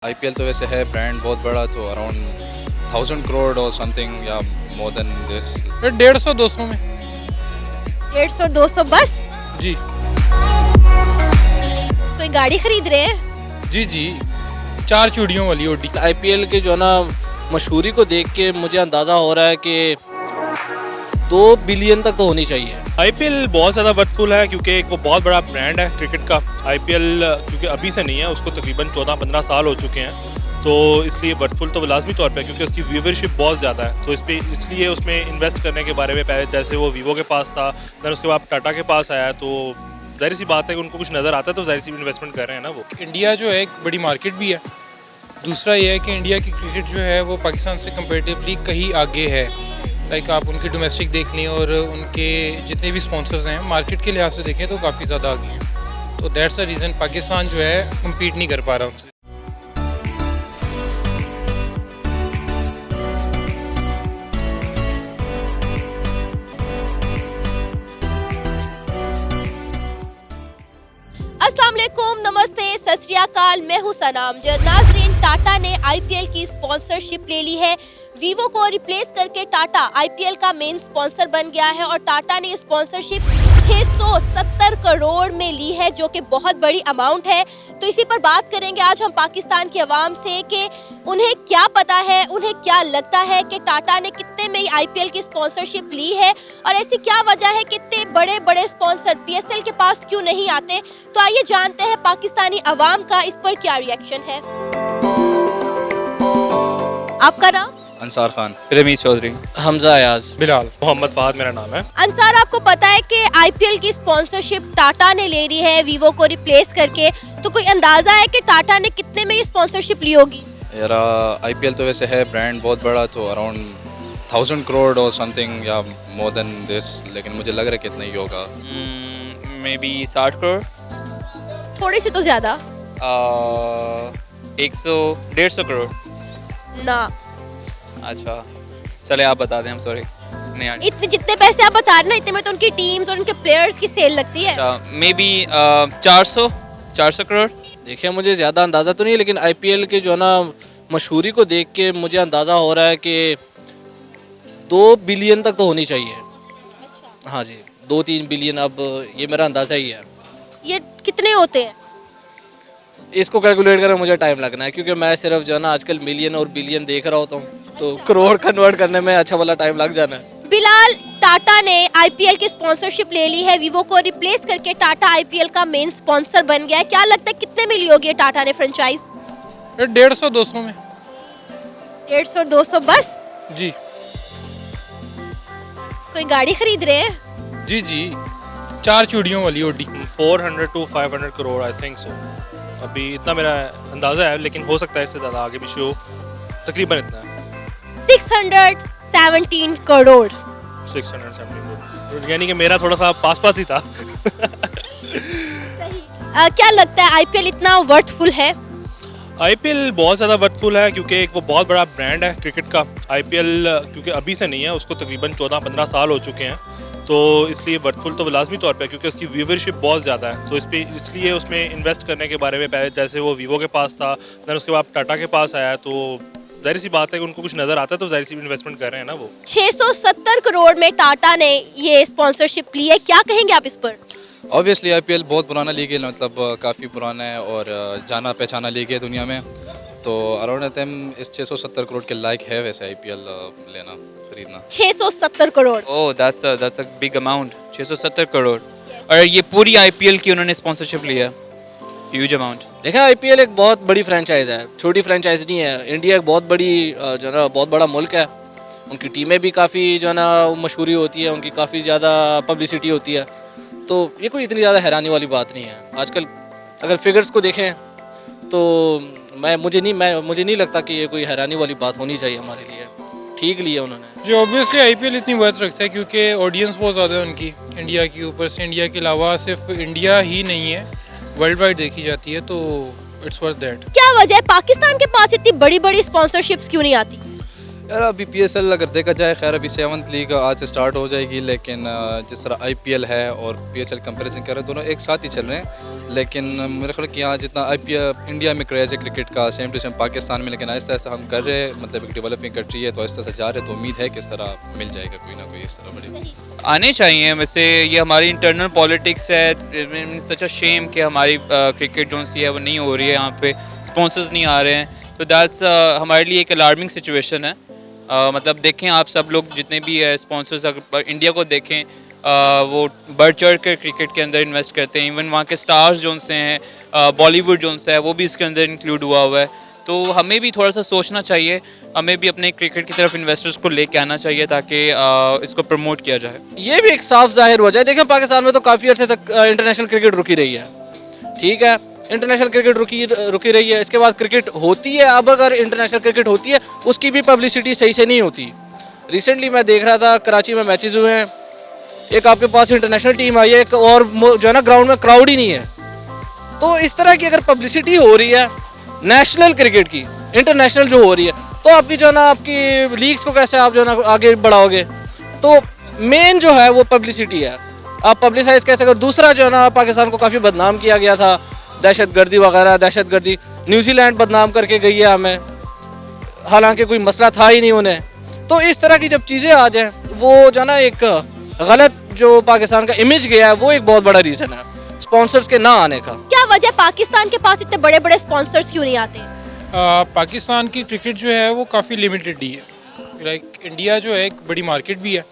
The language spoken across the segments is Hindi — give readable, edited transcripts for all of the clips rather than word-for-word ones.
आईपीएल तो वैसे है ब्रांड बहुत बड़ा, तो अराउंड 1000 करोड़ और समथिंग या मोर देन दिस। 150-200 में। 150-200 बस। जी कोई गाड़ी खरीद रहे हैं? जी जी 4 चूड़ियों वाली ओडी। आईपीएल के जो है ना मशहूरी को देख के मुझे अंदाज़ा हो रहा है कि 2 बिलियन तक तो होनी चाहिए। आईपीएल बहुत ज़्यादा वर्थफुल है क्योंकि एक वो बहुत बड़ा ब्रांड है क्रिकेट का। आईपीएल क्योंकि अभी से नहीं है, उसको तकरीबन 14-15 साल हो चुके हैं, तो इसलिए वर्थफुल तो लाजमी तौर पे, क्योंकि उसकी व्यूवरशिप बहुत ज़्यादा है, तो इसलिए उसमें इन्वेस्ट करने के बारे में पहले जैसे वो वीवो के पास था, फिर उसके बाद टाटा के पास आया, तो जाहिर सी बात है कि उनको कुछ नज़र आता है तो जाहिर सी इन्वेस्टमेंट कर रहे हैं ना वो। इंडिया जो है एक बड़ी मार्केट भी है। दूसरा ये है कि इंडिया की क्रिकेट जो है वो पाकिस्तान से कंपेरेटिवली कहीं आगे है। लाइक आप उनके डोमेस्टिक देख लें और उनके जितने भी स्पॉन्सर्स हैं मार्केट के लिहाज से देखें तो काफ़ी ज़्यादा आगे हैं। तो दैट्स द रीज़न पाकिस्तान जो है कम्पीट नहीं कर पा रहा उनसे। अस्सलाम वालेकुम, नमस्ते, सत श्री अकाल। मैं हूं सनाम जद। नाजरीन, टाटा ने आईपीएल की स्पॉन्सरशिप ले ली है। वीवो को रिप्लेस करके टाटा आईपीएल का मेन स्पॉन्सर बन गया है और टाटा ने स्पॉन्सरशिप 670 करोड़ में ली है, जो कि बहुत बड़ी अमाउंट है। तो इसी पर बात करेंगे आज हम पाकिस्तान की आवाम से कि उन्हें क्या पता है, उन्हें क्या लगता है कि टाटा ने कितने में आईपीएल की स्पॉन्सरशिप ली है और ऐसी क्या वजह है कि इतने बड़े बड़े स्पॉन्सर पीएसएल के पास क्यों नहीं आते। तो आइए जानते हैं पाकिस्तानी अवाम का इस पर क्या रिएक्शन है। आपका नाम? अंसार खान। रमीज चौधरी। हमजा अयाज। बिलाल। मोहम्मद फहद मेरा नाम है। अंसार, आपको पता है कि आईपीएल की स्पॉन्सरशिप टाटा ने ले ली है वीवो को रिप्लेस करके, तो कोई अंदाजा है कि टाटा ने कितने में ये स्पॉन्सरशिप ली होगी? यार आईपीएल तो वैसे है ब्रांड बहुत बड़ा, तो अराउंड 1000 करोड़ और समथिंग या मोर देन दिस, लेकिन मुझे लग रहा है कितना ही होगा। May be 60 crore. थोड़ी सी तो ज्यादा 100-150 करोड़। ना। अच्छा चले आप बता दें, हम सॉरी नहीं आनी। इतने जितने पैसे आप बता रहे ना, इतने में तो उनकी टीम्स और उनके प्लेयर्स की सेल लगती है। अच्छा मे बी 400 करोड़। देखिए मुझे ज़्यादा अंदाज़ा तो नहीं है, लेकिन आईपीएल के जो है ना मशहूरी को देख के मुझे अंदाज़ा हो रहा है कि 2 बिलियन तक तो होनी चाहिए। अच्छा। हाँ जी, 2-3 बिलियन, अब ये मेरा अंदाज़ा ही है। ये कितने होते हैं? इसको कैलकुलेट करने में मुझे टाइम लगना है, क्योंकि मैं सिर्फ जो है ना आजकल मिलियन और बिलियन देख रहा होता हूँ, तो करोड़ कन्वर्ट करने में अच्छा वाला टाइम लग जाना है। बिलाल, टाटा ने आईपीएल की स्पॉन्सरशिप ले ली है, वीवो को रिप्लेस करके टाटा आईपीएल का मेन स्पॉन्सर बन गया है। क्या लगता है कितने में ली होगी टाटा ने फ्रेंचाइज? 150-200 में। 150-200 बस। जी कोई गाड़ी खरीद रहे हैं? जी जी 4 चूड़ियों वाली Audi. 400 to 500 crore I think so. अभी इतना मेरा अंदाज़ा है, लेकिन हो सकता है इससे ज़्यादा आगे भी शो, तकरीबन इतना है। 617 करोड़। 670 करोड़, यानी कि मेरा थोड़ा सा पास पास ही था। क्या लगता है आईपीएल इतना वर्थफुल है? आईपीएल बहुत ज़्यादा वर्थफुल है क्योंकि एक वो बहुत बड़ा ब्रांड है क्रिकेट का। आईपीएल क्योंकि अभी से नहीं है, उसको तकरीबन 14-15 साल हो चुके हैं, तो इसलिए वर्थफुल तो लाजमी तौर पे, क्योंकि उसकी व्यूवरशिप बहुत ज़्यादा है, तो इसलिए उसमें इन्वेस्ट करने के बारे में पहले जैसे वो वीवो के पास था, फिर उसके बाद टाटा के पास आया, तो जाहिर सी बात है कि उनको कुछ नज़र आता है तो जाहिर सी इन्वेस्टमेंट कर रहे हैं ना वो। 670 करोड़ में टाटा ने ये स्पॉन्सरशिप ली है, क्या कहेंगे आप इस पर? ऑब्वियसली आईपीएल बहुत पुराना लीग है, मतलब काफ़ी पुराना है और जाना पहचाना लीग है दुनिया में, तो अराउंड टाइम इस 670 करोड़ के लायक है वैसे आईपीएल लेना, खरीदना। 670 crore. Oh that's a big amount. 670 crore और ये पूरी आईपीएल की उन्होंने स्पॉन्सरशिप लिया, ह्यूज अमाउंट। देखें आईपीएल एक बहुत बड़ी फ्रेंचाइज है, छोटी फ्रेंचाइज नहीं है। इंडिया एक बहुत बड़ी जो है ना बहुत बड़ा मुल्क है, उनकी टीमें भी काफ़ी जो है ना मशहूरी होती है, उनकी काफ़ी ज़्यादा पब्लिसिटी होती है, तो ये कोई इतनी ज़्यादा हैरानी वाली बात नहीं है। आजकल अगर फिगर्स को देखें तो मुझे नहीं लगता कि ये कोई हैरानी वाली बात होनी चाहिए हमारे लिए। ठीक लिया उन्होंने। जो ऑब्वियसली आईपीएल इतनी वर्थ रखता है क्योंकि ऑडियंस बहुत ज़्यादा है उनकी इंडिया के ऊपर से। इंडिया के अलावा सिर्फ इंडिया ही नहीं है, वर्ल्ड वाइड देखी जाती है, तो इट्स वर्थ दैट। क्या वजह है पाकिस्तान के पास इतनी बड़ी बड़ी स्पॉन्सरशिप्स क्यों नहीं आती? यार अभी PSL अगर देखा जाए, खैर अभी 7th लीग आज से स्टार्ट हो जाएगी, लेकिन जिस तरह IPL है और PSL कंपैरिजन कर रहे हैं, दोनों एक साथ ही चल रहे हैं। लेकिन मेरे ख्याल कि यहाँ जितना IPL इंडिया में क्रेज़ है क्रिकेट का, सेम टू सेम पाकिस्तान में, लेकिन ऐसा ऐसा हम कर रहे हैं, मतलब एक डेवलपिंग कंट्री है तो ऐसा ऐसा जा रहे हैं, तो उम्मीद है कि इस तरह मिल जाएगा कोई ना कोई इस तरह बड़ी। आने चाहिए। वैसे ये हमारी इंटरनल पॉलिटिक्स है, सच अ शेम कि हमारी क्रिकेट जो सी है वो नहीं हो रही है, यहाँ पे स्पॉन्सर्स नहीं आ रहे हैं, तो दैट्स हमारे लिए एक अलार्मिंग सिचुएशन है। मतलब देखें आप सब लोग जितने भी स्पॉन्सर्स अगर इंडिया को देखें, वो बढ़ चढ़ कर क्रिकेट के अंदर इन्वेस्ट करते हैं। इवन वहाँ के स्टार्स जो से हैं, बॉलीवुड जो है वो भी इसके अंदर इंक्लूड हुआ है। तो हमें भी थोड़ा सा सोचना चाहिए, हमें भी अपने क्रिकेट की तरफ इन्वेस्टर्स को लेके आना चाहिए ताकि इसको प्रमोट किया जाए। ये भी एक साफ जाहिर हो जाए। देखिए पाकिस्तान में तो काफ़ी अर्से तक इंटरनेशनल क्रिकेट रुकी रही है, ठीक है, इंटरनेशनल क्रिकेट रुकी रही है। इसके बाद क्रिकेट होती है, अब अगर इंटरनेशनल क्रिकेट होती है उसकी भी पब्लिसिटी सही से नहीं होती। रिसेंटली मैं देख रहा था कराची में मैचेस हुए हैं, एक आपके पास इंटरनेशनल टीम आई है, एक और जो है ना ग्राउंड में क्राउड ही नहीं है। तो इस तरह की अगर पब्लिसिटी हो रही है नेशनल क्रिकेट की, इंटरनेशनल जो हो रही है, तो आपकी जो है ना आपकी लीग्स को कैसे आप जो है ना आगे बढ़ाओगे। तो मेन जो है वो पब्लिसिटी है, आप पब्लिसाइज कैसे करो। दूसरा जो है ना पाकिस्तान को काफ़ी बदनाम किया गया था, दहशतगर्दी वगैरह, दहशतगर्दी न्यूजीलैंड बदनाम करके गई है हमें, हालांकि कोई मसला था ही नहीं उन्हें। तो इस तरह की जब चीज़ें आ जाएँ, वो जो ना एक गलत जो पाकिस्तान का इमेज गया है, वो एक बहुत बड़ा रीज़न है स्पॉन्सर्स के ना आने का। क्या वजह पाकिस्तान के पास इतने बड़े बड़े स्पॉन्सर्स क्यों नहीं आते? पाकिस्तान की क्रिकेट जो है वो काफ़ी लिमिटेड ही है। लाइक इंडिया जो है एक बड़ी मार्केट भी है,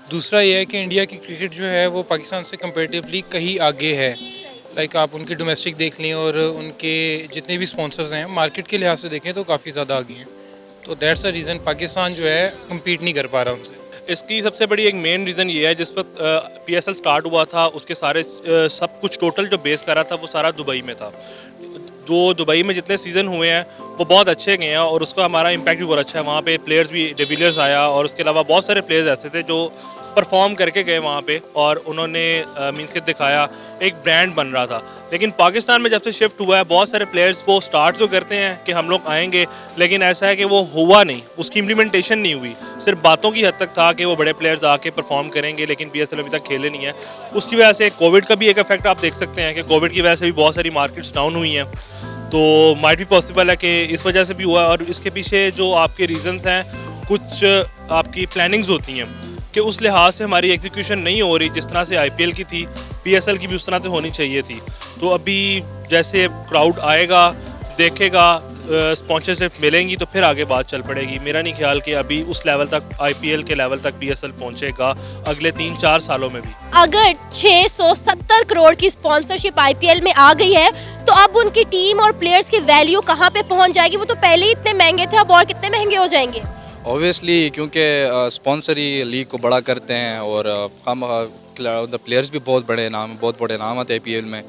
दूसरा ये है कि इंडिया की क्रिकेट जो है वो पाकिस्तान से कंपेरेटिवली कहीं आगे है। लाइक आप उनके डोमेस्टिक देख लें और उनके जितने भी स्पॉन्सर्स हैं मार्केट के लिहाज से देखें तो काफ़ी ज़्यादा आगे हैं। तो दैट्स द रीज़न पाकिस्तान जो है कम्पीट नहीं कर पा रहा उनसे। इसकी सबसे बड़ी एक मेन रीज़न ये है, जिस वक्त PSL स्टार्ट हुआ था उसके सारे सब कुछ टोटल जो बेस करा था वो सारा दुबई में था। जो दुबई में जितने सीज़न हुए हैं वो बहुत अच्छे गए हैं और उसका हमारा इम्पैक्ट भी बहुत अच्छा है। वहाँ पे प्लेयर्स भी, डिविलियर्स आया और उसके अलावा बहुत सारे प्लेयर्स ऐसे थे जो परफॉर्म करके गए वहाँ पे और उन्होंने मींस के दिखाया, एक ब्रांड बन रहा था। लेकिन पाकिस्तान में जब से शिफ्ट हुआ है, बहुत सारे प्लेयर्स वो स्टार्ट तो करते हैं कि हम लोग आएंगे, लेकिन ऐसा है कि वो हुआ नहीं, उसकी इम्प्लीमेंटेशन नहीं हुई। सिर्फ बातों की हद तक था कि वो बड़े प्लेयर्स आके परफॉर्म करेंगे, लेकिन PSL अभी तक खेले नहीं है। उसकी वजह से कोविड का भी एक इफेक्ट आप देख सकते हैं कि कोविड की वजह से भी बहुत सारी मार्केट्स डाउन हुई हैं। तो माइट भी पॉसिबल है कि इस वजह से भी हुआ। और इसके पीछे जो आपके रीजंस हैं, कुछ आपकी प्लानिंग्स होती हैं कि उस लिहाज से हमारी एग्जीक्यूशन नहीं हो रही जिस तरह से IPL की थी, PSL की भी उस तरह से होनी चाहिए थी। तो अभी जैसे क्राउड आएगा, देखेगा, स्पॉन्सरशिप मिलेंगी तो फिर आगे बात चल पड़ेगी। मेरा नहीं ख्याल कि अभी उस लेवल तक, IPL के लेवल तक PSL पहुंचेगा अगले 3-4 सालों में भी। अगर 670 करोड़ की स्पॉन्सरशिप IPL में आ गई है तो अब उनकी टीम और प्लेयर्स की वैल्यू कहाँ पे पहुँच जाएगी? वो तो पहले ही इतने महंगे थे, अब और कितने महंगे हो जाएंगे? ऑब्वियसली क्योंकि स्पॉन्सर ही लीग को बड़ा करते हैं और हम प्लेयर्स भी बहुत बड़े नाम आते हैं IPL में,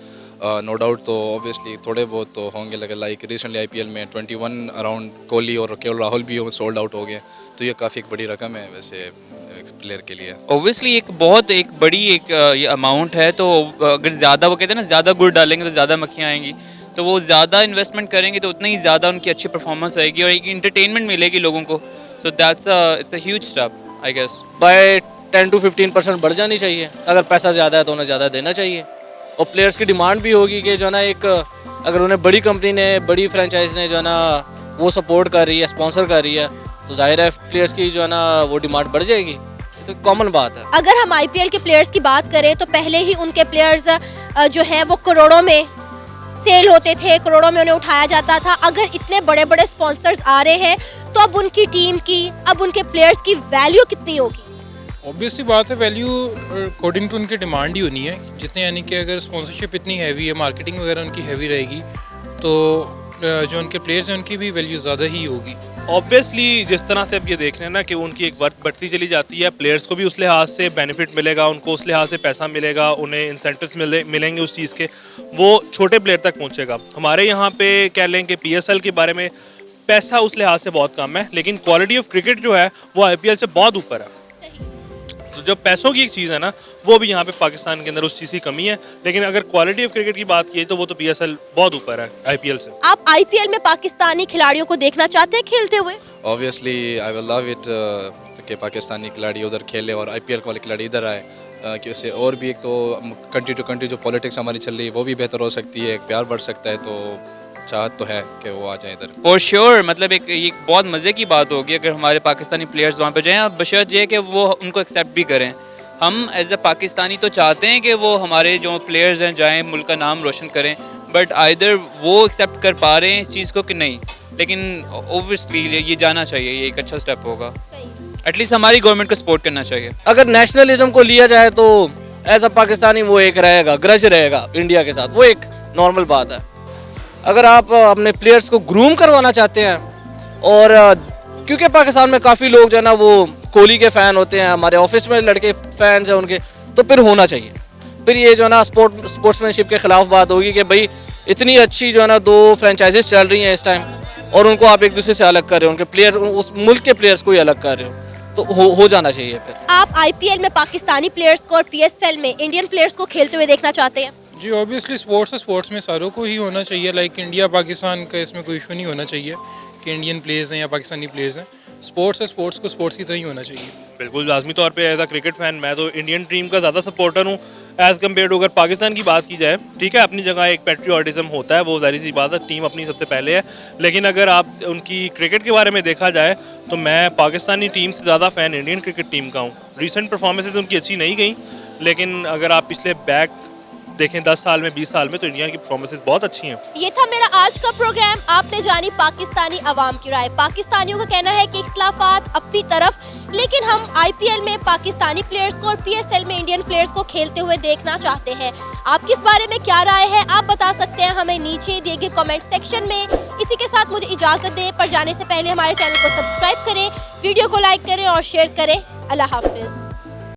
नो डाउट। तो ऑब्वियसली थोड़े बहुत तो होंगे लगे। लाइक रिसेंटली IPL में 21 अराउंड कोहली और केएल राहुल भी सोल्ड आउट हो गए, तो ये काफ़ी एक बड़ी रकम है वैसे एक प्लेयर के लिए। ऑब्वियसली एक बहुत एक बड़ी एक ये अमाउंट है, तो अगर ज़्यादा, वो कहते हैं ना, ज़्यादा गुड़ डालेंगे तो ज़्यादा मक्खियाँ आएंगी, तो वो ज़्यादा इन्वेस्टमेंट करेंगे तो उतना ही ज़्यादा उनकी अच्छी परफॉर्मेंस आएगी और एक इंटरटेनमेंट मिलेगी लोगों को। So that's it's a huge step I guess. By 10 to 15% बढ़ जानी चाहिए। अगर पैसा ज़्यादा है तो उन्हें ज़्यादा देना चाहिए और प्लेयर्स की डिमांड भी होगी कि जो है ना एक, अगर उन्हें बड़ी कंपनी ने, बड़ी फ्रेंचाइज ने जो है ना वो सपोर्ट कर रही है, स्पॉन्सर कर रही है, तो जाहिर है प्लेयर्स की जो है ना वो डिमांड बढ़ जाएगी। ये तो कॉमन बात है। अगर हम IPL के प्लेयर्स की बात करें तो पहले ही उनके प्लेयर्स जो हैं वो करोड़ों में सेल होते थे, करोड़ों में उन्हें उठाया जाता था। अगर इतने बड़े बड़े स्पॉन्सर्स आ रहे हैं तो अब उनकी टीम की, अब उनके प्लेयर्स की वैल्यू कितनी होगी? ऑब्वियसली बात है, वैल्यू अकॉर्डिंग टू उनकी डिमांड ही होनी है। जितने, यानी कि अगर स्पॉन्सरशिप इतनी हैवी है, मार्केटिंग वगैरह उनकी हैवी रहेगी, तो जो उनके प्लेयर्स हैं उनकी भी वैल्यू ज़्यादा ही होगी। ऑब्वियसली जिस तरह से अब ये देख रहे हैं ना कि उनकी एक वर्थ बढ़ती चली जाती है, प्लेयर्स को भी उस लिहाज से बेनिफिट मिलेगा, उनको उस लिहाज से पैसा मिलेगा, उन्हें इंसेंटिव्स मिलेंगे उस चीज़ के, वो छोटे प्लेयर तक पहुंचेगा। हमारे यहाँ पे कह लें कि PSL के बारे में पैसा उस लिहाज से बहुत कम है, लेकिन क्वालिटी ऑफ क्रिकेट जो है वो IPL से बहुत ऊपर है। तो जब पैसों की एक चीज़ है ना, वो भी यहाँ पे पाकिस्तान के अंदर उस चीज़ की कमी है, लेकिन अगर क्वालिटी ऑफ क्रिकेट की बात की तो वो तो PSL बहुत ऊपर है IPL से। आप IPL में पाकिस्तानी खिलाड़ियों को देखना चाहते हैं खेलते हुए? Obviously I will love it कि पाकिस्तानी खिलाड़ी उधर खेले और आईपीएल वाले खिलाड़ी इधर आए कि उससे और भी एक तो कंट्री टू कंट्री जो पॉलिटिक्स हमारी चल रही है वो भी बेहतर हो सकती है, एक प्यार बढ़ सकता है। तो चाहत तो है कि वो आ जाए इधर। फॉर श्योर मतलब एक ये बहुत मज़े की बात होगी अगर हमारे पाकिस्तानी प्लेयर्स वहाँ पे जाएँ, बशर्त ये कि वो उनको एक्सेप्ट भी करें। हम एज ए पाकिस्तानी तो चाहते हैं कि वो हमारे जो प्लेयर्स हैं जाएँ, मुल्क का नाम रोशन करें, बट आइदर वो एक्सेप्ट कर पा रहे हैं इस चीज़ को कि नहीं। लेकिन ओब्वियसली ये जाना चाहिए, ये एक अच्छा स्टेप होगा। एटलीस्ट हमारी गवर्नमेंट को सपोर्ट करना चाहिए। अगर नेशनलिज्म को लिया जाए तो एज अ पाकिस्तानी वो एक रहेगा, ग्रज रहेगा इंडिया के साथ, वो एक नॉर्मल बात है। अगर आप अपने प्लेयर्स को ग्रूम करवाना चाहते हैं और क्योंकि पाकिस्तान में काफ़ी लोग जो है ना वो कोहली के फ़ैन होते हैं, हमारे ऑफिस में लड़के फैंस हैं उनके, तो फिर होना चाहिए। फिर ये जो है ना स्पोर्ट्समैनशिप के ख़िलाफ़ बात होगी कि भाई इतनी अच्छी जो है ना 2 फ्रेंचाइजीज चल रही हैं इस टाइम और उनको आप एक दूसरे से अलग कर रहे हो, उनके प्लेयर उस मुल्क के प्लेयर्स को ही अलग कर रहे हो, तो हो जाना चाहिए। फिर आप आईपीएल में पाकिस्तानी प्लेयर्स को और पीएसएल में इंडियन प्लेयर्स को खेलते हुए देखना चाहते हैं? जी ऑब्वियसली स्पोर्ट्स में सारों को ही होना चाहिए। लाइक इंडिया पाकिस्तान का इसमें कोई इशू नहीं होना चाहिए कि इंडियन प्लेयर्स हैं या पाकिस्तानी प्लेयर्स हैं। स्पोर्ट्स है, स्पोर्ट्स को स्पोर्ट्स की तरह ही होना चाहिए। बिल्कुल लाजमी तौर पे एज अ क्रिकेट फ़ैन मैं तो इंडियन टीम का ज़्यादा सपोर्टर हूँ एज़ कम्पेयर टू अगर पाकिस्तान की बात की जाए। ठीक है, अपनी जगह एक पेट्रियाटिज़म होता है, वो ज़ाहिर सी बात है, टीम अपनी सबसे पहले है। लेकिन अगर आप उनकी क्रिकेट के बारे में देखा जाए तो मैं पाकिस्तानी टीम से ज़्यादा फ़ैन इंडियन क्रिकेट टीम का हूँ। रिसेंट परफॉर्मेंसेज उनकी अच्छी नहीं गई, लेकिन अगर आप पिछले बैक देखें 10 साल में 20 साल में तो इंडिया की परफॉर्मेंसेज बहुत अच्छी हैं। ये था मेरा आज का प्रोग्राम। आपने जानी पाकिस्तानी अवाम की राय। पाकिस्तानियों का कहना है कि इख्तिलाफात अपनी तरफ, लेकिन हम आईपीएल में पाकिस्तानी प्लेयर्स को और पीएसएल में इंडियन प्लेयर्स को खेलते हुए देखना चाहते हैं। आपकी इस बारे में क्या राय है आप बता सकते हैं हमें नीचे दिए गए कमेंट सेक्शन में। इसी के साथ मुझे इजाजत दें, पर जाने से पहले हमारे चैनल को सब्सक्राइब करें, वीडियो को लाइक करें और शेयर करें। अल्लाह हाफिज।